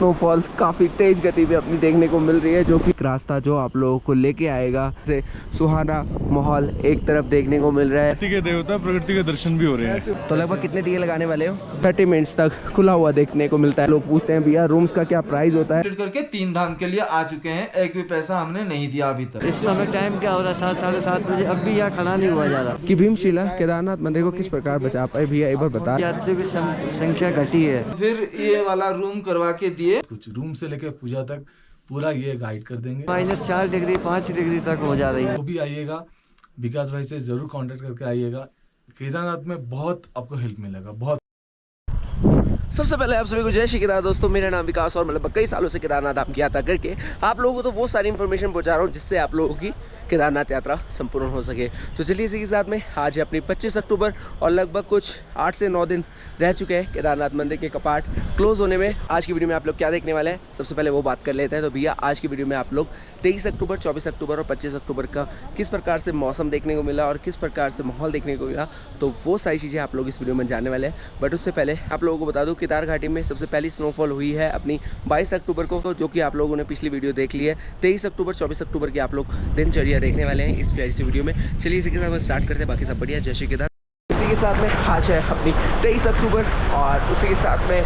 Snowfall काफ़ी तेज़ गति में अपनी देखने को मिल रही है, जो कि रास्ता जो आप लोगों को लेके आएगा से सुहाना माहौल एक तरफ देखने को मिल रहा है। प्रकृति के देवता, प्रकृति के दर्शन भी हो रहे हैं। तो लगभग कितने दिए लगाने वाले हो? 30 मिनट्स तक खुला हुआ देखने को मिलता है। लोग पूछते हैं भैया रूम्स का क्या प्राइस होता है? करके 3 धाम के लिए आ चुके हैं, एक भी पैसा हमने नहीं दिया अभी तक। इस समय टाइम क्या हो रहा है? 7 साढ़े 7 बजे। अब भी यहाँ खड़ा नहीं हुआ जा रहा कि भीमशिला केदारनाथ मंदिर को किस प्रकार बचा पाए भैया एक बार बता। यात्रियों की संख्या घटी है। फिर ये वाला रूम करवा के दिए। कुछ रूम से लेकर पूजा तक पूरा ये गाइड कर देंगे। -4 डिग्री 5 डिग्री तक हो जा रही है। तो भी आइएगा, विकास भाई से जरूर कांटेक्ट करके आइएगा। केदारनाथ में बहुत आपको हेल्प मिलेगा, बहुत। सबसे पहले आप सभी को जय श्री केदार दोस्तों, मेरा नाम विकास और मतलब कई सालों से केदारनाथ आपकी यात्रा करके आप लोगों को तो वो सारी इन्फॉर्मेशन पहुंचा रहा हूँ जिससे आप लोगों की केदारनाथ यात्रा संपूर्ण हो सके। तो चलिए इसी के साथ में आज है अपनी 25 अक्टूबर और लगभग कुछ 8 से 9 दिन रह चुके हैं केदारनाथ मंदिर के कपाट क्लोज होने में। आज की वीडियो में आप लोग क्या देखने वाले हैं सबसे पहले वो बात कर लेते हैं। तो भैया आज की वीडियो में आप लोग 23 अक्टूबर, 24 अक्टूबर और 25 अक्टूबर का किस प्रकार से मौसम देखने को मिला और किस प्रकार से माहौल देखने को मिला, तो वो सारी चीज़ें आप लोग इस वीडियो में जानने वाले हैं। बट उससे पहले आप लोगों को बता दूँ केदार घाटी में सबसे पहली स्नोफॉल हुई है अपनी 22 अक्टूबर को, जो कि आप लोगों ने पिछली वीडियो देख ली है। 23 अक्टूबर, 24 अक्टूबर की आप लोग दिनचर्या देखने वाले हैं इस प्यारी सी वीडियो में। चलिए इसी के साथ में स्टार्ट करते हैं, बाकी सब बढ़िया। जय श्री केदार। इसी के साथ में आज है अपनी 23 अक्टूबर और उसी के साथ में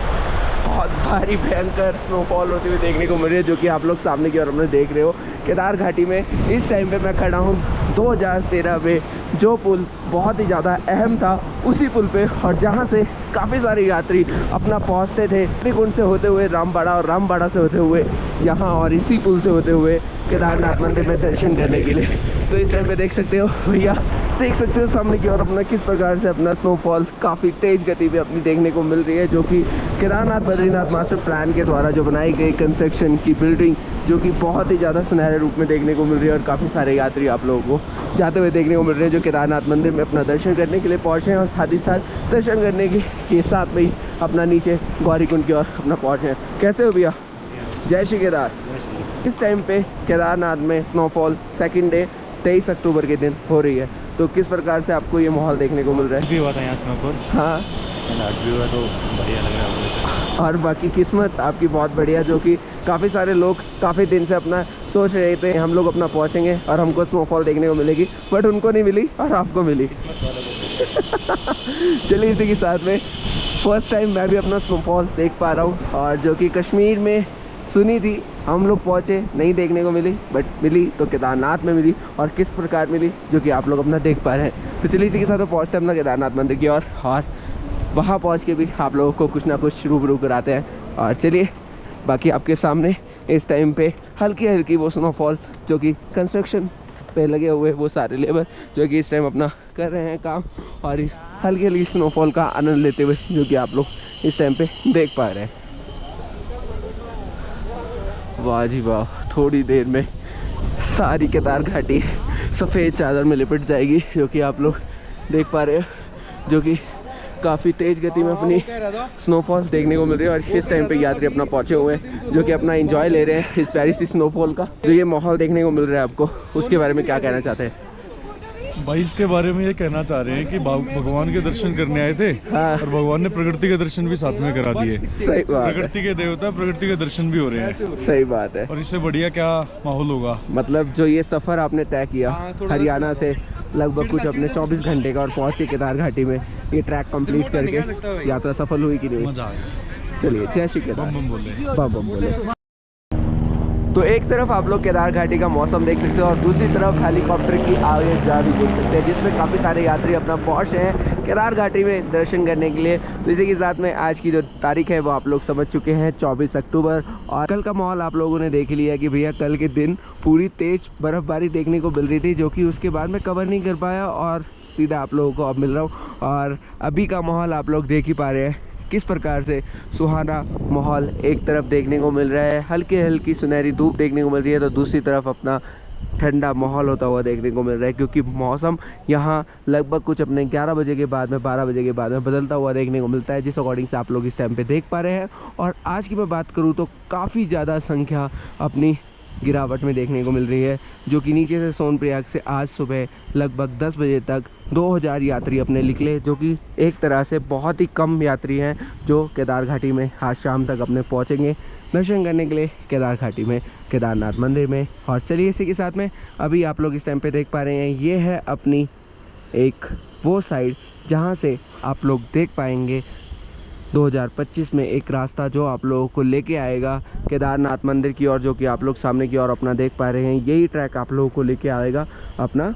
बहुत भारी भयंकर स्नोफॉल होती हुई देखने को मिल रही है, जो कि आप लोग सामने की ओर अपने देख रहे हो। केदार घाटी में इस टाइम पे मैं खड़ा हूँ 2013 में जो पुल बहुत ही ज़्यादा अहम था उसी पुल पे, और जहाँ से काफ़ी सारे यात्री अपना पहुँचते थे कुंड से होते हुए रामबाड़ा और रामबाड़ा से होते हुए यहाँ और इसी पुल से होते हुए केदारनाथ मंदिर में दर्शन करने के लिए। तो इस टाइम पे देख सकते हो भैया, देख सकते हो सामने की ओर अपना किस प्रकार से अपना स्नोफॉल काफ़ी तेज़ गति में अपनी देखने को मिल रही है, जो कि केदारनाथ बद्रीनाथ मास्टर प्लान के द्वारा जो बनाई गई कंस्ट्रक्शन की बिल्डिंग, जो कि बहुत ही ज़्यादा सुनहरे रूप में देखने को मिल रही है। और काफ़ी सारे यात्री आप लोगों को जाते हुए देखने को मिल रहे हैं जो केदारनाथ मंदिर में अपना दर्शन करने के लिए पहुँचे हैं और साथ ही साथ दर्शन करने के साथ में ही अपना नीचे गौरी कुंड की ओर अपना पहुँचे हैं। कैसे हो भैया? जय श्री केदार। इस टाइम पे केदारनाथ में स्नोफॉल सेकंड डे 23 अक्टूबर के दिन हो रही है, तो किस प्रकार से आपको ये माहौल देखने को मिल रहा है? भी हुआ था यहाँ स्नोफॉल। हाँ, आज भी हुआ तो बढ़िया लग रहा है। और बाकी किस्मत आपकी बहुत बढ़िया, जो कि काफ़ी सारे लोग काफ़ी दिन से अपना सोच रहे थे हम लोग अपना पहुँचेंगे और हमको स्नोफॉल देखने को मिलेगी, बट उनको नहीं मिली और आपको मिली। चलिए इसी के साथ में फर्स्ट टाइम मैं भी अपना स्नोफॉल देख पा रहा हूँ, और जो कि कश्मीर में सुनी थी हम लोग पहुँचे नहीं देखने को मिली, बट मिली तो केदारनाथ में मिली, और किस प्रकार मिली जो कि आप लोग अपना देख पा रहे हैं। तो चलिए इसी के साथ में पहुँचते हैं अपना केदारनाथ मंदिर की ओर और वहाँ पहुँच के भी आप लोगों को कुछ ना कुछ रूबरू कराते हैं। और चलिए बाकी आपके सामने इस टाइम पे हल्की हल्की वो स्नोफॉल, जो कि कंस्ट्रक्शन पे लगे हुए वो सारे लेबर जो कि इस टाइम अपना कर रहे हैं काम, और इस हल्की हल्की स्नोफॉल का आनंद लेते हुए जो कि आप लोग इस टाइम पे देख पा रहे हैं। वाह जी वाह, थोड़ी देर में सारी केदार घाटी सफ़ेद चादर में लिपट जाएगी, जो कि आप लोग देख पा रहे हैं, जो कि काफ़ी तेज़ गति में अपनी स्नोफॉल देखने को मिल रही है। और इस टाइम पे यात्री अपना पहुँचे हुए हैं जो कि अपना एंजॉय ले रहे हैं इस प्यारी सी स्नोफॉल का। जो ये माहौल देखने को मिल रहा है आपको, उसके बारे में क्या कहना चाहते हैं? भाई इसके बारे में ये कहना चाह रहे हैं कि भगवान के दर्शन करने आए थे। हाँ। और भगवान ने प्रकृति के दर्शन भी साथ में करा दिए। सही बात है। प्रकृति के देवता, प्रकृति के दर्शन भी हो रहे हैं। सही बात है। और इससे बढ़िया क्या माहौल होगा। मतलब जो ये सफ़र आपने तय किया हरियाणा से लगभग कुछ अपने 24 घंटे का, और पहुँचे केदार घाटी में, ये ट्रैक कंप्लीट करके यात्रा सफल हुई कि नहीं? मजा आया। चलिए जय श्री केदार। बम बोले। बम बोले। तो एक तरफ आप लोग केदार घाटी का मौसम देख सकते हो और दूसरी तरफ हेलीकॉप्टर की आगे जा भी देख सकते हैं, जिसमें काफ़ी सारे यात्री अपना पहुँचे हैं केदार घाटी में दर्शन करने के लिए। तो इसी के साथ में आज की जो तारीख है वो आप लोग समझ चुके हैं 24 अक्टूबर। और कल का माहौल आप लोगों ने देख लिया कि भैया कल के दिन पूरी तेज़ बर्फ़बारी देखने को मिल रही थी, जो कि उसके बाद में कवर नहीं कर पाया और सीधा आप लोगों को अब मिल रहा हूँ। और अभी का माहौल आप लोग देख ही पा रहे हैं किस प्रकार से सुहाना माहौल एक तरफ देखने को मिल रहा है, हल्की हल्की सुनहरी धूप देखने को मिल रही है, तो दूसरी तरफ अपना ठंडा माहौल होता हुआ देखने को मिल रहा है, क्योंकि मौसम यहाँ लगभग कुछ अपने 11 बजे के बाद में 12 बजे के बाद में बदलता हुआ देखने को मिलता है, जिस अकॉर्डिंग से आप लोग इस टाइम पे देख पा रहे हैं। और आज की मैं बात करूँ तो काफ़ी ज़्यादा संख्या अपनी गिरावट में देखने को मिल रही है, जो कि नीचे से सोनप्रयाग से आज सुबह लगभग 10 बजे तक 2000 यात्री अपने निकले, जो कि एक तरह से बहुत ही कम यात्री हैं जो केदार घाटी में आज शाम तक अपने पहुंचेंगे दर्शन करने के लिए केदार घाटी में, केदारनाथ मंदिर में। और चलिए इसी के साथ में अभी आप लोग इस टाइम पे देख पा रहे हैं, ये है अपनी एक वो साइड जहाँ से आप लोग देख पाएंगे 2025 में एक रास्ता जो आप लोगों को लेके आएगा केदारनाथ मंदिर की ओर, जो कि आप लोग सामने की ओर अपना देख पा रहे हैं। यही ट्रैक आप लोगों को लेके आएगा अपना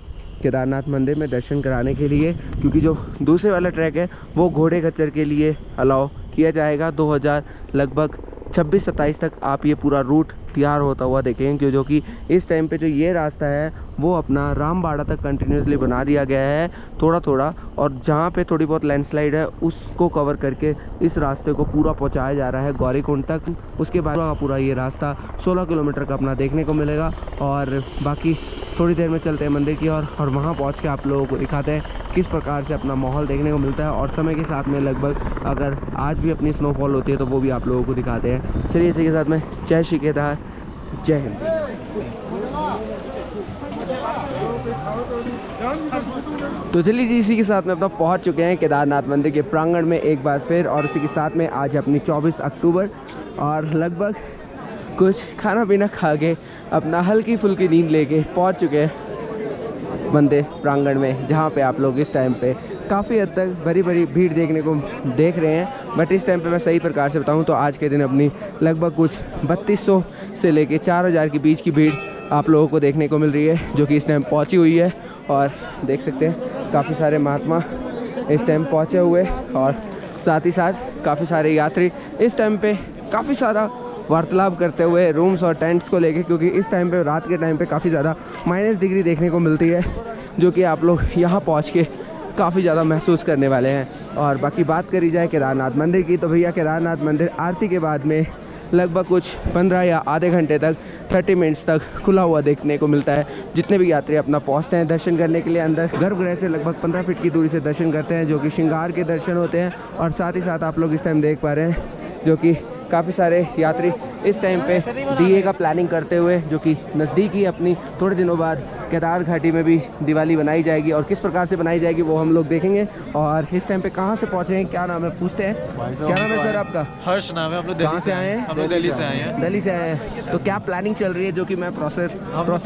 केदारनाथ मंदिर में दर्शन कराने के लिए, क्योंकि जो दूसरे वाला ट्रैक है वो घोड़े खच्चर के लिए अलाउ किया जाएगा। 2000 लगभग 26-27 तक आप ये पूरा रूट तैयार होता हुआ देखेंगे, क्यों जो कि इस टाइम पे जो ये रास्ता है वो अपना रामबाड़ा तक कंटिन्यूसली बना दिया गया है थोड़ा थोड़ा, और जहाँ पे थोड़ी बहुत लैंडस्लाइड है उसको कवर करके इस रास्ते को पूरा पहुँचाया जा रहा है गौरीकुंड तक। उसके बाद पूरा ये रास्ता 16 किलोमीटर का अपना देखने को मिलेगा। और बाकी थोड़ी देर में चलते हैं मंदिर की ओर और वहाँ पहुँच के आप लोगों को दिखाते हैं किस प्रकार से अपना माहौल देखने को मिलता है, और समय के साथ में लगभग अगर आज भी अपनी स्नोफॉल होती है तो वो भी आप लोगों को दिखाते हैं। चलिए इसी के साथ में जय श्री केदार, जय हिंद। तो चलिए जी इसी के साथ में अपना पहुंच चुके हैं केदारनाथ मंदिर के प्रांगण में एक बार फिर, और इसी के साथ में आज अपनी 24 अक्टूबर और लगभग कुछ खाना पीना खा के अपना हल्की फुल्की नींद लेके पहुंच चुके हैं मंदिर प्रांगण में, जहां पे आप लोग इस टाइम पे काफ़ी हद तक बड़ी बड़ी भीड़ देखने को देख रहे हैं। बट इस टाइम पे मैं सही प्रकार से बताऊं तो आज के दिन अपनी लगभग कुछ 3200 से लेके 4000 के बीच की भीड़ आप लोगों को देखने को मिल रही है, जो कि इस टाइम पहुंची हुई है। और देख सकते हैं काफ़ी सारे महात्मा इस टाइम पहुंचे हुए, और साथ ही साथ काफ़ी सारे यात्री इस टाइम पे काफ़ी सारा वार्तालाप करते हुए रूम्स और टेंट्स को लेके, क्योंकि इस टाइम पे रात के टाइम पे काफ़ी ज़्यादा -डिग्री देखने को मिलती है, जो कि आप लोग यहाँ पहुँच के काफ़ी ज़्यादा महसूस करने वाले हैं। और बाकी बात करी जाए केदारनाथ मंदिर की, तो भैया केदारनाथ मंदिर आरती के बाद में लगभग कुछ 15 या आधे घंटे तक 30 मिनट्स तक खुला हुआ देखने को मिलता है। जितने भी यात्री अपना पहुंचते हैं दर्शन करने के लिए अंदर गर्भगृह से लगभग 15 फीट की दूरी से दर्शन करते हैं, जो कि श्रृंगार के दर्शन होते हैं। और साथ ही साथ आप लोग इस टाइम देख पा रहे हैं जो कि काफ़ी सारे यात्री इस टाइम पे दिए का प्लानिंग करते हुए, जो कि नज़दीक ही अपनी थोड़े दिनों बाद केदार घाटी में भी दिवाली बनाई जाएगी, और किस प्रकार से बनाई जाएगी वो हम लोग देखेंगे। और इस टाइम पे कहाँ से पहुँचे हैं, क्या नाम है, पूछते हैं। क्या नाम है सर आपका? हर्ष नाम है। हम लोग कहाँ से आए हैं? हम लोग दिल्ली से आए हैं। दिल्ली से आए हैं। तो क्या प्लानिंग चल रही है, जो कि मैं प्रोसेस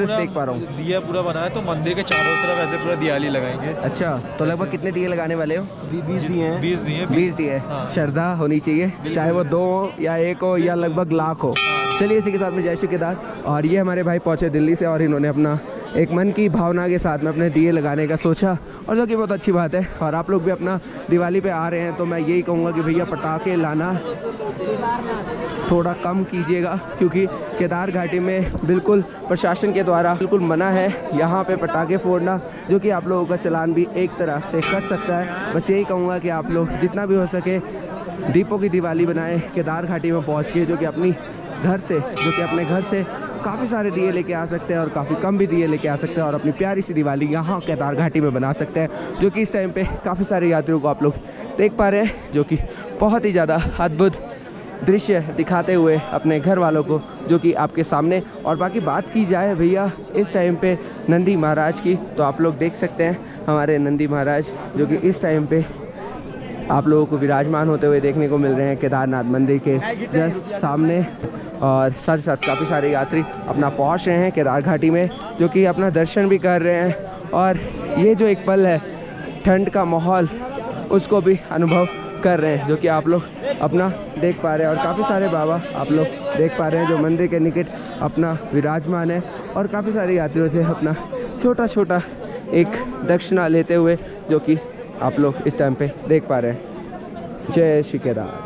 देख पा रहा हूँ? दिया पूरा बनाया, तो मंदिर के चारों तरफ ऐसे पूरा दियाली लगाएंगे। अच्छा, तो लगभग कितने दिए लगाने वाले हो? 20 दिए हैं। 20 दिए। श्रद्धा होनी चाहिए, चाहे वो 2 या 1 हो या लगभग लाख हो। चलिए इसी के साथ में जय श्री केदार। और ये हमारे भाई पहुँचे दिल्ली से, और इन्होंने अपना एक मन की भावना के साथ में अपने दिए लगाने का सोचा, और जो कि बहुत अच्छी बात है। और आप लोग भी अपना दिवाली पे आ रहे हैं तो मैं यही कहूँगा कि भैया पटाखे लाना थोड़ा कम कीजिएगा, क्योंकि केदार घाटी में बिल्कुल प्रशासन के द्वारा बिल्कुल मना है यहाँ पे पटाखे फोड़ना, जो कि आप लोगों का चालान भी एक तरह से कट सकता है। बस यही कहूँगा कि आप लोग जितना भी हो सके दीपों की दिवाली बनाएं केदार घाटी में पहुँच के, जो कि अपने घर से काफ़ी सारे दिए लेके आ सकते हैं, और काफ़ी कम भी दिए लेके आ सकते हैं, और अपनी प्यारी सी दिवाली यहाँ केदार घाटी में बना सकते हैं, जो कि इस टाइम पे काफ़ी सारे यात्रियों को आप लोग देख पा रहे हैं, जो कि बहुत ही ज़्यादा अद्भुत दृश्य दिखाते हुए अपने घर वालों को, जो कि आपके सामने। और बाकी बात की जाए भैया इस टाइम पे नंदी महाराज की, तो आप लोग देख सकते हैं हमारे नंदी महाराज, जो कि इस टाइम पे आप लोगों को विराजमान होते हुए देखने को मिल रहे हैं केदारनाथ मंदिर के जस्ट सामने। और साथ ही साथ काफ़ी सारे यात्री अपना पहुंच रहे हैं केदार घाटी में, जो कि अपना दर्शन भी कर रहे हैं। और ये जो एक पल है ठंड का माहौल, उसको भी अनुभव कर रहे हैं, जो कि आप लोग अपना देख पा रहे हैं। और काफ़ी सारे बाबा आप लोग देख पा रहे हैं जो मंदिर के निकट अपना विराजमान है, और काफ़ी सारे यात्रियों से अपना छोटा एक दक्षिणा लेते हुए, जो कि आप लोग इस टाइम पे देख पा रहे हैं। जय श्री केदार।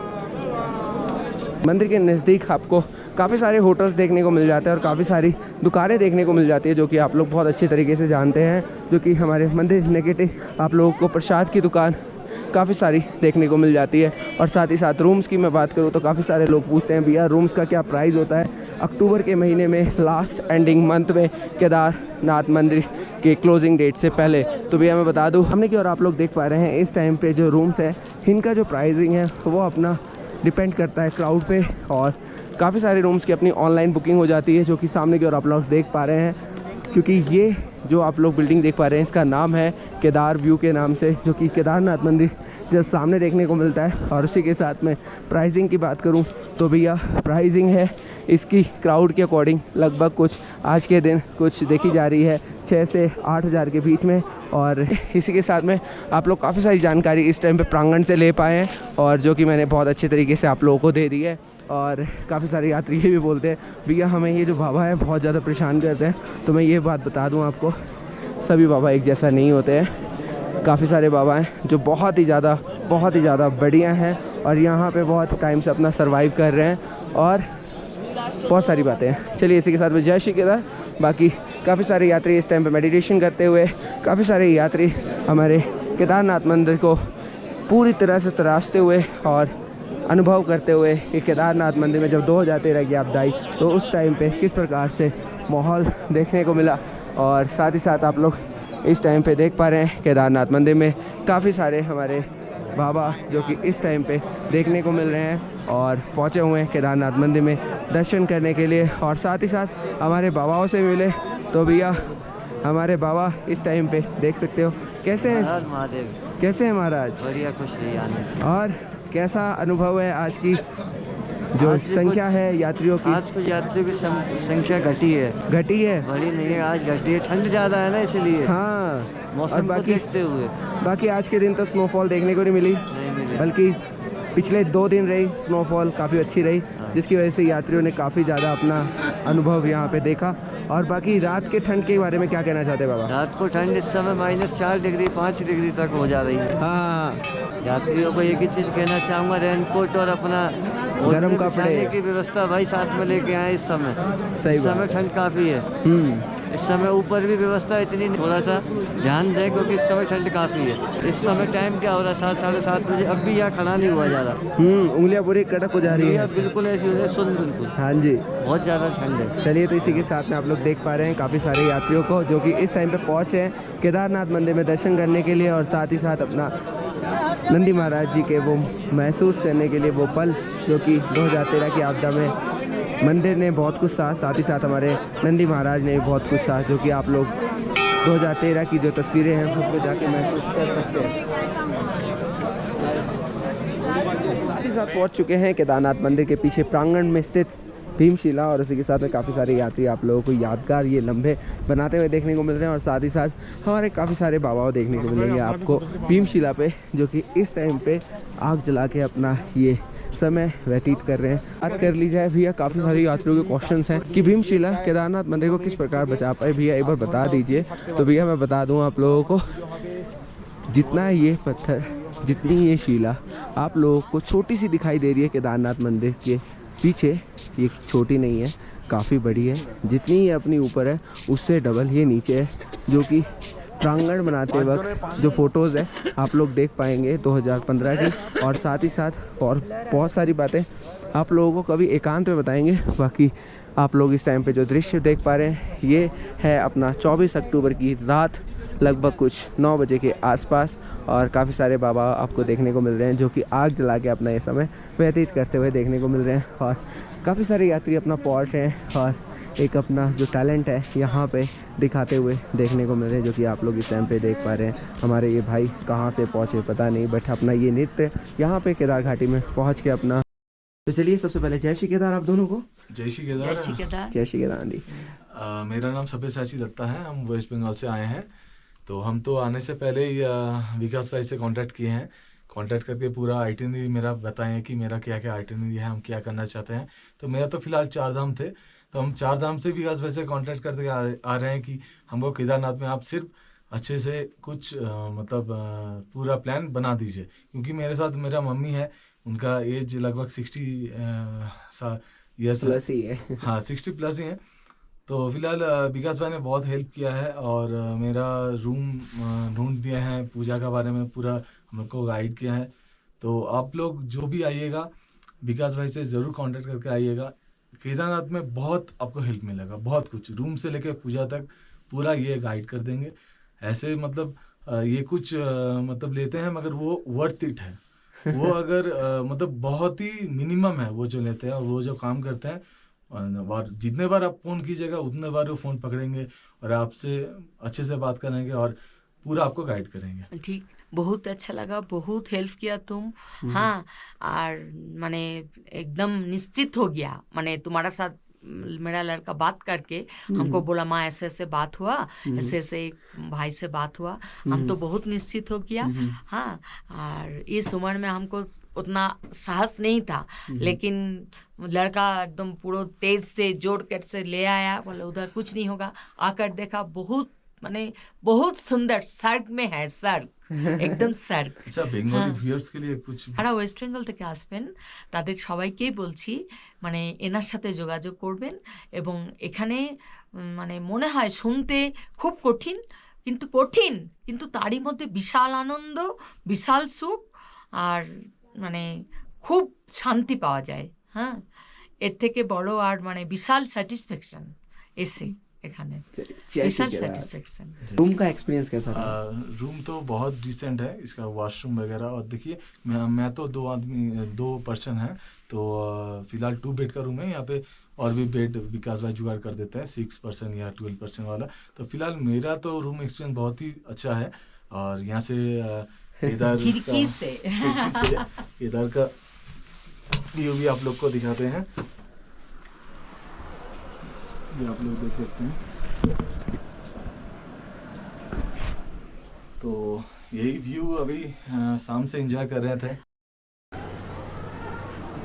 मंदिर के नज़दीक आपको काफ़ी सारे होटल्स देखने को मिल जाते हैं, और काफ़ी सारी दुकानें देखने को मिल जाती है, जो कि आप लोग बहुत अच्छे तरीके से जानते हैं, जो कि हमारे मंदिर निकट आप लोगों को प्रसाद की दुकान काफ़ी सारी देखने को मिल जाती है। और साथ ही साथ रूम्स की मैं बात करूँ तो काफ़ी सारे लोग पूछते हैं भैया रूम्स का क्या प्राइस होता है। अक्टूबर के महीने में लास्ट एंडिंग मंथ में केदारनाथ मंदिर के क्लोजिंग डेट से पहले, तो भैया मैं बता दूँ हमने की, और आप लोग देख पा रहे हैं इस टाइम पे जो रूम्स है इनका जो प्राइसिंग है वो अपना डिपेंड करता है क्राउड पे, और काफ़ी सारे रूम्स की अपनी ऑनलाइन बुकिंग हो जाती है, जो कि सामने की ओर आप लोग देख पा रहे हैं। क्योंकि ये जो आप लोग बिल्डिंग देख पा रहे हैं इसका नाम है केदार व्यू के नाम से, जो कि केदारनाथ मंदिर जस्ट सामने देखने को मिलता है। और उसी के साथ में प्राइसिंग की बात करूं तो भैया प्राइसिंग है इसकी क्राउड के अकॉर्डिंग लगभग कुछ आज के दिन कुछ देखी जा रही है 6 से 8 हज़ार के बीच में। और इसी के साथ में आप लोग काफ़ी सारी जानकारी इस टाइम पे प्रांगण से ले पाए हैं, और जो कि मैंने बहुत अच्छे तरीके से आप लोगों को दे दी है। और काफ़ी सारे यात्री ये भी बोलते हैं भैया हमें ये जो बाबा है बहुत ज़्यादा परेशान करते हैं। तो मैं ये बात बता दूं आपको, सभी बाबा एक जैसा नहीं होते हैं। काफ़ी सारे बाबा हैं जो बहुत ही ज़्यादा बढ़िया हैं और यहाँ पे बहुत टाइम से अपना सर्वाइव कर रहे हैं, और बहुत सारी बातें हैं। चलिए इसी के साथ में जय श्री केदार। बाकी काफ़ी सारे यात्री इस टाइम पे मेडिटेशन करते हुए, काफ़ी सारे यात्री हमारे केदारनाथ मंदिर को पूरी तरह से तराशते हुए और अनुभव करते हुए कि केदारनाथ मंदिर में जब 2013 की आपदा आई तो उस टाइम पे किस प्रकार से माहौल देखने को मिला। और साथ ही साथ आप लोग इस टाइम पे देख पा रहे हैं केदारनाथ मंदिर में काफ़ी सारे हमारे बाबा जो कि इस टाइम पे देखने को मिल रहे हैं और पहुंचे हुए हैं केदारनाथ मंदिर में दर्शन करने के लिए। और साथ ही साथ हमारे बाबाओं से मिले तो भैया हमारे बाबा इस टाइम पे देख सकते हो कैसे हैं। महादेव कैसे हैं महाराज? बढ़िया, खुश रहिए आनंद। और कैसा अनुभव है आज की जो आज भी संख्या है यात्रियों की? आज कुछ यात्रियों की संख्या घटी है, घटी है? बड़ी नहीं है, आज घटी है। ठंड ज़्यादा है ना इसलिए, हाँ। और मौसम को देखते हुए। बाकी आज के दिन तो स्नोफॉल देखने को नहीं मिली, नहीं मिले। बल्कि पिछले 2 दिन रही स्नोफॉल काफ़ी अच्छी रही, जिसकी वजह से यात्रियों ने काफ़ी ज़्यादा अपना अनुभव यहाँ पे देखा। और बाकी रात के ठंड के बारे में क्या कहना चाहते हैं बाबा? रात को ठंड इस समय -4 डिग्री 5 डिग्री तक हो जा रही है। हाँ, यात्रियों को एक ही चीज़ कहना चाहूँगा, रेनकोट और अपना गर्म ओढ़ने कपड़े बिछाने की व्यवस्था भाई साथ में लेके आए। इस समय सही इस बात। समय ठंड काफ़ी है। इस समय ऊपर भी व्यवस्था इतनी नहीं, थोड़ा सा ध्यान दें क्योंकि इस समय ठंड काफ़ी है। इस समय टाइम क्या हो रहा है? 7 साढ़े 7 बजे। अब भी यहाँ खड़ा नहीं हुआ जा रहा। उंगलियां पूरी कड़क हो जा रही है। अब बिल्कुल ऐसी हो रही है, सुन बिल्कुल। हाँ जी, बहुत ज़्यादा ठंड है। चलिए तो इसी के साथ में आप लोग देख पा रहे हैं काफ़ी सारे यात्रियों को जो कि इस टाइम पे पहुँचे हैं केदारनाथ मंदिर में दर्शन करने के लिए, और साथ ही साथ अपना नंदी महाराज जी के वो महसूस करने के लिए वो पल जो कि 2013 की आपदा में मंदिर ने बहुत कुछ सहा, साथ ही साथ हमारे नंदी महाराज ने भी बहुत कुछ सहा, जो कि आप लोग 2013 की जो तस्वीरें हैं उसमें जाके महसूस कर सकते हैं। साथ ही साथ पहुँच चुके हैं केदारनाथ मंदिर के पीछे प्रांगण में स्थित भीमशिला, और उसी के साथ में काफ़ी सारे यात्री आप लोगों को यादगार ये लम्हे बनाते हुए देखने को मिल रहे हैं। और साथ ही साथ हमारे काफ़ी सारे बाबाओं देखने को मिलेंगे आपको भीमशिला पे, जो कि इस टाइम पे आग जला के अपना ये समय व्यतीत कर रहे हैं। बात कर ली जाए भैया, काफ़ी सारे यात्रियों के क्वेश्चंस हैं कि भीमशिला केदारनाथ मंदिर को किस प्रकार बचा पाए, भैया एक बार बता दीजिए। तो भैया मैं बता दूँ आप लोगों को, जितना ये पत्थर, जितनी ये शिला आप लोगों को छोटी सी दिखाई दे रही है केदारनाथ मंदिर के पीछे, ये छोटी नहीं है, काफ़ी बड़ी है। जितनी ये अपनी ऊपर है उससे डबल ये नीचे है, जो कि प्रांगण बनाते वक्त जो फ़ोटोज़ है आप लोग देख पाएंगे 2015 की। और साथ ही साथ और बहुत सारी बातें आप लोगों को कभी एकांत में बताएंगे। बाकी आप लोग इस टाइम पे जो दृश्य देख पा रहे हैं ये है अपना 24 अक्टूबर की रात, लगभग कुछ 9 बजे के आसपास, और काफ़ी सारे बाबा आपको देखने को मिल रहे हैं जो कि आग जला के अपना ये समय व्यतीत करते हुए देखने को मिल रहे हैं। और काफ़ी सारे यात्री अपना पहुँच रहे हैं और एक अपना जो टैलेंट है यहाँ पे दिखाते हुए देखने को मिल रहे हैं, जो कि आप लोग इस टाइम पे देख पा रहे हैं। हमारे ये भाई कहाँ से पहुँचे पता नहीं, बट अपना ये नृत्य यहाँ पे केदार घाटी में पहुँच के अपना। तो चलिए सबसे पहले जय श्री केदार आप दोनों को। जय श्री केदार। जय श्री केदार जी। मेरा नाम सब्यसाची दत्ता है, हम वेस्ट बंगाल से आए हैं। तो हम तो आने से पहले ही विकास भाई से कांटेक्ट किए हैं, कांटेक्ट करके पूरा आइटिनरी मेरा बताए हैं कि मेरा क्या क्या आइटिनरी है, हम क्या करना चाहते हैं। तो मेरा तो फिलहाल 4 धाम थे, तो हम 4 धाम से विकास भाई से कांटेक्ट करके आ रहे हैं कि हमको केदारनाथ में आप सिर्फ अच्छे से कुछ पूरा प्लान बना दीजिए। क्योंकि मेरे साथ मेरा मम्मी है, उनका एज लगभग 60 ईयर्स प्लस ही है। हाँ 60 प्लस ही है। तो फिलहाल विकास भाई ने बहुत हेल्प किया है और मेरा रूम ढूंढ दिया है, पूजा के बारे में पूरा हम लोग को गाइड किया है। तो आप लोग जो भी आइएगा विकास भाई से ज़रूर कांटेक्ट करके आइएगा। केदारनाथ में बहुत आपको हेल्प मिलेगा, बहुत कुछ, रूम से लेकर पूजा तक पूरा ये गाइड कर देंगे। ऐसे ये कुछ लेते हैं मगर वो वर्थ इट है। वो अगर मतलब बहुत ही मिनिमम है वो जो लेते हैं, और वो जो काम करते हैं, और जितने बार आप फोन कीजिएगा उतने बार वो फोन पकड़ेंगे और आपसे अच्छे से बात करेंगे और पूरा आपको गाइड करेंगे। ठीक, बहुत अच्छा लगा, बहुत हेल्प किया तुम। हाँ, और माने एकदम निश्चित हो गया, माने तुम्हारा साथ मेरा लड़का बात करके हमको बोला माँ ऐसे ऐसे बात हुआ, ऐसे ऐसे एक भाई से बात हुआ, हम तो बहुत निश्चित हो गया। हाँ, और इस उम्र में हमको उतना साहस नहीं था, लेकिन लड़का एकदम पूरा तेज से जोर कट से ले आया, बोले उधर कुछ नहीं होगा। आकर देखा, बहुत माने बहुत सुंदर स्वर्ग में है, स्वर्ग একদম স্যার। আচ্ছা, বেঙ্গলি ভিউয়ার্স কে লিয়ে কুছ যারা ওয়েস্ট বেঙ্গল থেকে আসবেন তাদের সবাইকেই বলছি মানে এনার সাথে যোগাযোগ করবেন। এবং এখানে মানে মনে হয় শুনতে খুব কঠিন, কিন্তু তারই মধ্যে বিশাল আনন্দ, বিশাল সুখ, আর মানে খুব শান্তি পাওয়া যায়। হ্যাঁ, এর থেকে বড় আর মানে বিশাল স্যাটিসফ্যাকশন এসে এখানে, বিশাল স্যাটিসফ্যাকশन। रूम का एक्सपीरियंस कैसा था? रूम तो बहुत डिसेंट है, इसका वॉशरूम वगैरह। और देखिए मैं तो दो पर्सन है, तो फिलहाल 2 बेड का रूम है। यहाँ पे और भी बेड विकास भाई जुगाड़ कर देते हैं 6 पर्सन या 12 पर्सन वाला। तो फिलहाल मेरा तो रूम एक्सपीरियंस बहुत ही अच्छा है। और यहाँ से इधर खिड़की से इधर का व्यू भी आप लोग को दिखाते हैं, ये आप लोग देख सकते हैं। तो यही व्यू अभी शाम से एंजॉय कर रहे थे।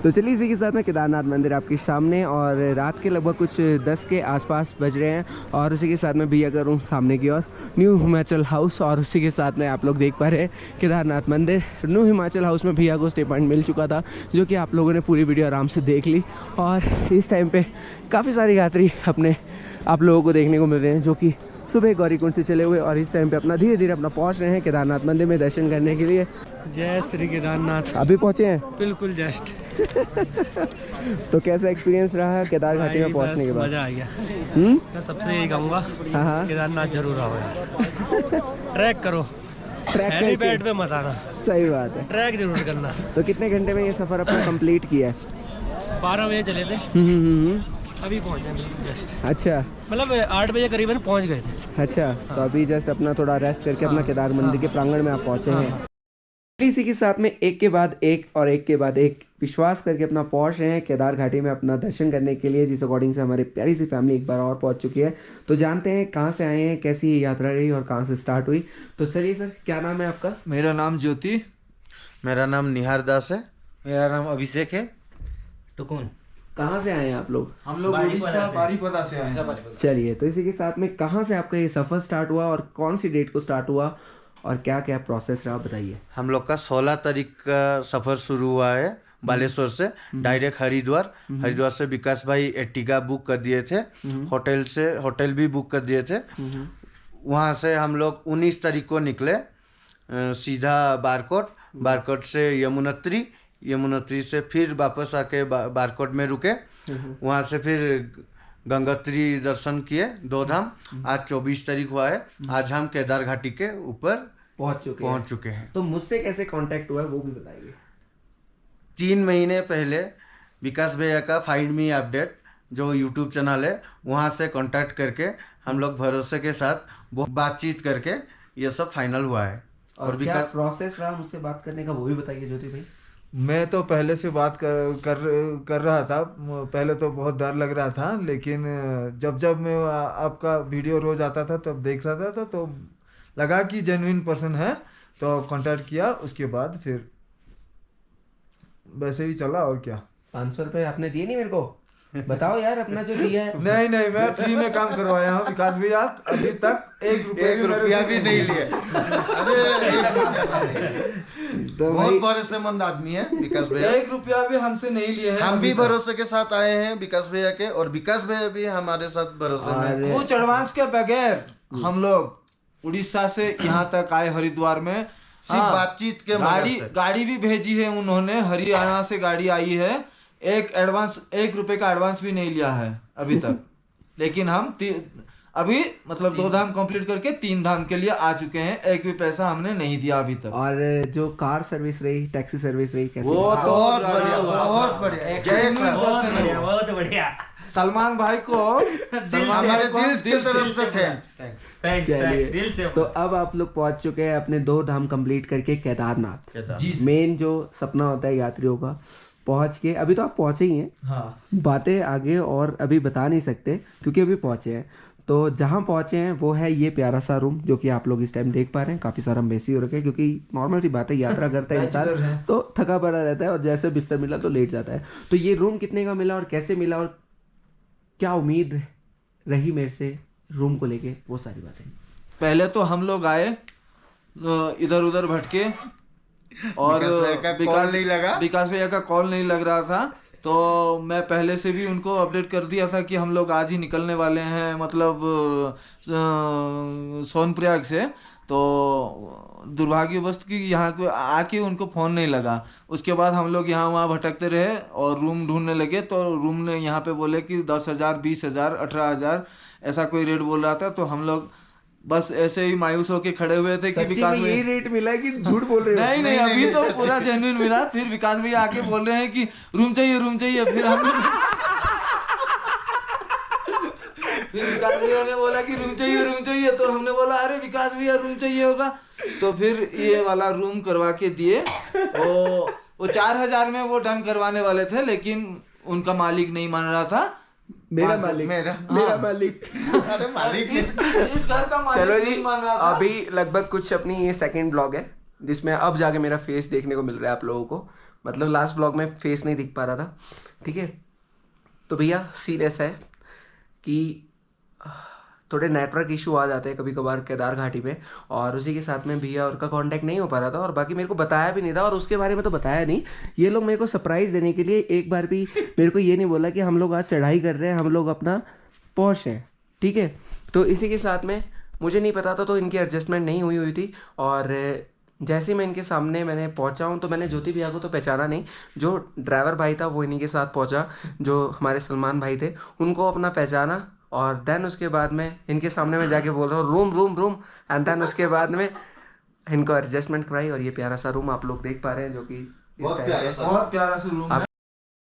तो चलिए इसी के साथ में केदारनाथ मंदिर आपके सामने, और रात के लगभग कुछ 10 के आसपास बज रहे हैं, और उसी के साथ में भैया का रूम सामने की ओर, न्यू हिमाचल हाउस। और उसी के साथ में आप लोग देख पा रहे हैं केदारनाथ मंदिर। न्यू हिमाचल हाउस में भैया को स्टे पॉइंट मिल चुका था, जो कि आप लोगों ने पूरी वीडियो आराम से देख ली। और इस टाइम पे काफ़ी सारे यात्री अपने आप लोगों को देखने को मिल रहे हैं, जो कि सुबह गौरीकुंड से चले हुए और इस टाइम पे अपना धीरे धीरे अपना पहुंच रहे हैं केदारनाथ मंदिर में दर्शन करने के लिए। जय श्री केदारनाथ। अभी पहुंचे हैं? बिल्कुल जस्ट। तो कैसा एक्सपीरियंस रहा केदार घाटी में पहुंचने के बाद? मजा आ गया। मैं सबसे यही कहूँगा, हाँ, केदारनाथ जरूर आओ यार। ट्रैक करो, ट्रैक हेलीपैड पे मत आना, सही बात है। ट्रैक जरूर करना। तो कितने घंटे में ये सफ़र अपना कंप्लीट किया है? 12 बजे चले थे, अभी पहुँचे जस्ट। अच्छा, मतलब 8 बजे करीबन पहुँच गए थे। अच्छा, तो अभी जस्ट अपना थोड़ा रेस्ट करके अपना केदार मंदिर के प्रांगण में आप पहुंचे हैं। इसी के साथ में एक के बाद एक और एक के बाद एक विश्वास करके अपना पहुंच रहे हैं केदार घाटी में अपना दर्शन करने के लिए, जिस अकॉर्डिंग से हमारी प्यारी सी फैमिली एक बार और पहुंच चुकी है। तो जानते हैं कहां से आए हैं, कैसी ये यात्रा रही और कहां से स्टार्ट हुई। तो चलिए सर, क्या नाम है आपका? मेरा नाम ज्योति। मेरा नाम निहार दास है। मेरा नाम अभिषेक है। टुकुन। कहाँ से आए हैं आप लोग? हम लोग उड़ीसा बारीपदा से आए हैं। चलिए, तो इसी के साथ में कहाँ से आपका ये सफ़र स्टार्ट हुआ और कौन सी डेट को स्टार्ट हुआ और क्या क्या प्रोसेस रहा, बताइए। हम लोग का 16 तारीख का सफ़र शुरू हुआ है बालेश्वर से, डायरेक्ट हरिद्वार से विकास भाई एर्टिगा बुक कर दिए थे, होटल भी बुक कर दिए थे। वहाँ से हम लोग 19 तारीख को निकले सीधा बारकोट से यमुनोत्री से फिर वापस आके बारकोट में रुके। वहाँ से फिर गंगोत्री दर्शन किए, 2 धाम। आज 24 तारीख हुआ है, आज हम केदार घाटी के ऊपर पहुंच चुके हैं। तो मुझसे कैसे कांटेक्ट हुआ है वो भी बताइए। 3 महीने पहले विकास भैया का फाइंड मी अपडेट जो यूट्यूब चैनल है, वहाँ से कांटेक्ट करके हम लोग भरोसे के साथ बातचीत करके ये सब फाइनल हुआ है। और क्या प्रोसेस रहा मुझसे बात करने का वो भी बताइए ज्योति भाई। मैं तो पहले से बात कर रहा था। पहले तो बहुत डर लग रहा था, लेकिन जब मैं आपका वीडियो रोज आता था तब देख रहा था तो लगा कि जेन्युइन पर्सन है, तो कांटेक्ट किया। उसके बाद फिर वैसे ही चला। और क्या, 500 रुपये आपने दिए नहीं मेरे को? बताओ यार, अपना जो दिया है। नहीं, मैं फ्री में काम करवाया हूँ विकास भैया। अभी तक 1 रुपया भी नहीं लिए। तो बहुत भरोसेमंद आदमी है विकास भैया। 1 रुपया भी हमसे नहीं लिए हैं। हम भी भरोसे के साथ आए हैं विकास भैया के, और विकास भैया भी हमारे साथ भरोसे में। कुछ एडवांस के बगैर हम लोग उड़ीसा से यहाँ तक आए हरिद्वार में। सिर्फ बातचीत के गाड़ी भी भेजी है उन्होंने, हरियाणा से गाड़ी आई है। 1 रुपए का एडवांस भी नहीं लिया है अभी तक। लेकिन हम अभी मतलब 2 धाम कंप्लीट करके 3 धाम के लिए आ चुके हैं। एक भी पैसा हमने नहीं दिया अभी तक। और जो कार सर्विस रही, टैक्सी सर्विस रही, कैसी? वो तो बहुत बढ़िया, जय बहुत बढ़िया। सलमान भाई को हमारे दिल की तरफ से थैंक्स। चलिए, दिल से तो अब आप लोग पहुंच चुके हैं अपने 2 धाम कंप्लीट करके केदारनाथ। जी मेन जो सपना होता है यात्रियों का, पहुंच के, अभी तो आप पहुंचे ही हैं। हाँ, बातें आगे और अभी बता नहीं सकते क्योंकि अभी पहुंचे हैं। तो जहां पहुंचे हैं वो है ये प्यारा सा रूम जो कि आप लोग इस टाइम देख पा रहे हैं। काफ़ी सारा मेसी हो रखा है क्योंकि नॉर्मल सी बात है, यात्रा करता है इंसान तो थका पड़ा रहता है और जैसे बिस्तर मिला तो लेट जाता है। तो ये रूम कितने का मिला और कैसे मिला और क्या उम्मीद रही मेरे से रूम को लेके, वो सारी बातें। पहले तो हम लोग आए इधर उधर भटके और विकास भैया का कॉल नहीं लग रहा था। तो मैं पहले से भी उनको अपडेट कर दिया था कि हम लोग आज ही निकलने वाले हैं, मतलब सोनप्रयाग से। तो दुर्भाग्यवश कि यहाँ को आके उनको फ़ोन नहीं लगा। उसके बाद हम लोग यहाँ वहाँ भटकते रहे और रूम ढूंढने लगे। तो रूम ने यहाँ पे बोले कि 10,000, 20,000, 18,000 ऐसा कोई रेट बोल रहा था। तो हम लोग बस ऐसे ही मायूस होके खड़े हुए थे कि विकास भैया यही रेट मिला कि झूठ बोल रहे हो? नहीं, अभी तो पूरा जेन्युइन मिला। फिर विकास भैया आके बोल रहे हैं कि रूम चाहिए। फिर विकास भैया ने बोला कि रूम चाहिए। तो हमने बोला अरे विकास भैया रूम चाहिए होगा। तो फिर ये वाला रूम करवा के दिए। वो 4,000 में वो डन करवाने वाले थे, लेकिन उनका मालिक नहीं मान रहा था। मेरा मालिक अरे मालिक इस घर का मालिक चलो जी, नहीं मान रहा था। अभी लगभग कुछ अपनी ये सेकंड ब्लॉग है जिसमें अब जाके मेरा फेस देखने को मिल रहा है आप लोगों को। मतलब लास्ट ब्लॉग में फेस नहीं दिख पा रहा था, ठीक है। तो भैया सीन ऐसा है कि थोड़े नेटवर्क इशू आ जाते हैं कभी कभार केदार घाटी में, और उसी के साथ में भैया और का कांटेक्ट नहीं हो पा रहा था और बाकी मेरे को बताया भी नहीं था और उसके बारे में तो बताया नहीं। ये लोग मेरे को सरप्राइज़ देने के लिए एक बार भी मेरे को ये नहीं बोला कि हम लोग आज चढ़ाई कर रहे हैं, हम लोग अपना पहुँच रहे हैं, ठीक है। तो इसी के साथ में मुझे नहीं पता था, तो इनकी एडजस्टमेंट नहीं हुई थी। और जैसे ही मैं इनके सामने मैंने पहुंचा हूं तो मैंने ज्योति भैया को तो पहचाना नहीं। जो ड्राइवर भाई था वो इन्हीं के साथ पहुंचा, जो हमारे सलमान भाई थे उनको अपना पहचाना। और देन उसके बाद में इनके सामने मैं जाके बोल रहा हूँ रूम एंड देन उसके बाद में इनको एडजस्टमेंट कराई। और ये प्यारा सा रूम आप लोग देख पा रहे हैं जो कि बहुत प्यारा सा रूम है।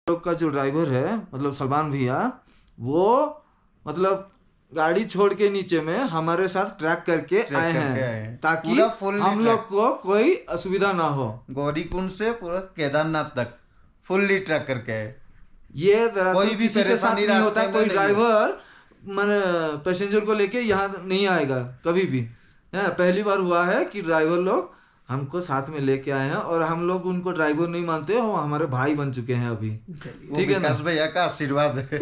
लोग का जो ड्राइवर है मतलब सलमान भैया, वो मतलब गाड़ी छोड़ के नीचे में हमारे साथ ट्रैक करके आए हैं ताकि हम लोग को कोई असुविधा ना हो। गौरीकुंड से पूरा केदारनाथ तक फुल्ली ट्रैक करके आए। ये दरअसल किसी के साथ नहीं होता। कोई ड्राइवर मैंने पैसेंजर को लेके यहाँ नहीं आएगा कभी भी। पहली बार हुआ है कि ड्राइवर लोग हमको साथ में लेके आए हैं और हम लोग उनको ड्राइवर नहीं मानते, वो हमारे भाई बन चुके हैं अभी। ठीक है ना, विकास भैया का आशीर्वाद है।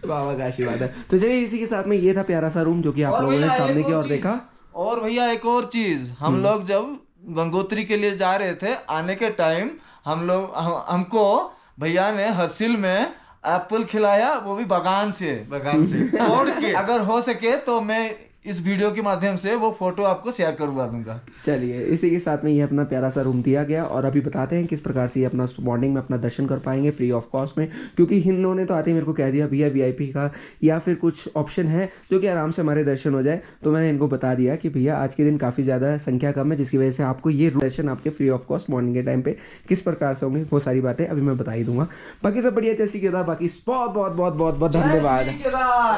बाबा का आशीर्वाद है। तो चलिए इसी के साथ में ये था प्यारा सा रूम जो कि आप लोगों ने सामने की ओर देखा। और भैया एक और चीज, हम लोग जब गंगोत्री के लिए जा रहे थे, आने के टाइम हमको भैया ने हर्सिल में एप्पल खिलाया, वो भी बगान से तोड़ के। अगर हो सके तो मैं इस वीडियो के माध्यम से वो फोटो आपको शेयर करवा दूंगा। चलिए इसी के साथ में ये अपना प्यारा सा रूम दिया गया और अभी बताते हैं किस प्रकार से ये अपना मॉर्निंग में अपना दर्शन कर पाएंगे फ्री ऑफ कॉस्ट में, क्योंकि इन लोगों ने तो आते ही मेरे को कह दिया भैया वीआईपी का या फिर कुछ ऑप्शन है जो कि आराम से हमारे दर्शन हो जाए। तो मैंने इनको बता दिया कि भैया आज के दिन काफ़ी ज़्यादा संख्या कम है, जिसकी वजह से आपको ये दर्शन आपके फ्री ऑफ कॉस्ट मॉर्निंग के टाइम पे किस प्रकार से होंगे वो सारी बातें अभी मैं बता ही दूंगा। बाकी सब बढ़िया जैसी केदार, बाकी बहुत बहुत बहुत बहुत बहुत धन्यवाद।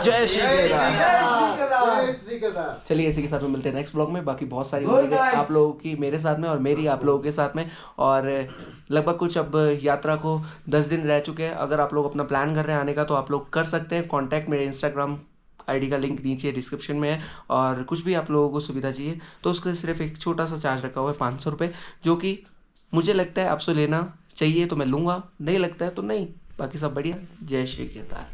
जय श्री केदार। चलिए इसी के साथ में मिलते हैं नेक्स्ट ब्लॉग में। बाकी बहुत सारी आप लोगों की मेरे साथ में और मेरी आप लोगों के साथ में, और लगभग कुछ अब यात्रा को 10 दिन रह चुके हैं। अगर आप लोग अपना प्लान कर रहे हैं आने का तो आप लोग कर सकते हैं। कॉन्टैक्ट मेरे इंस्टाग्राम आईडी का लिंक नीचे डिस्क्रिप्शन में है, और कुछ भी आप लोगों को सुविधा चाहिए तो उसका सिर्फ एक छोटा सा चार्ज रखा हुआ है 500 रुपये, जो कि मुझे लगता है आपसे लेना चाहिए तो मैं लूँगा, नहीं लगता है तो नहीं। बाकी सब बढ़िया। जय श्री केदार।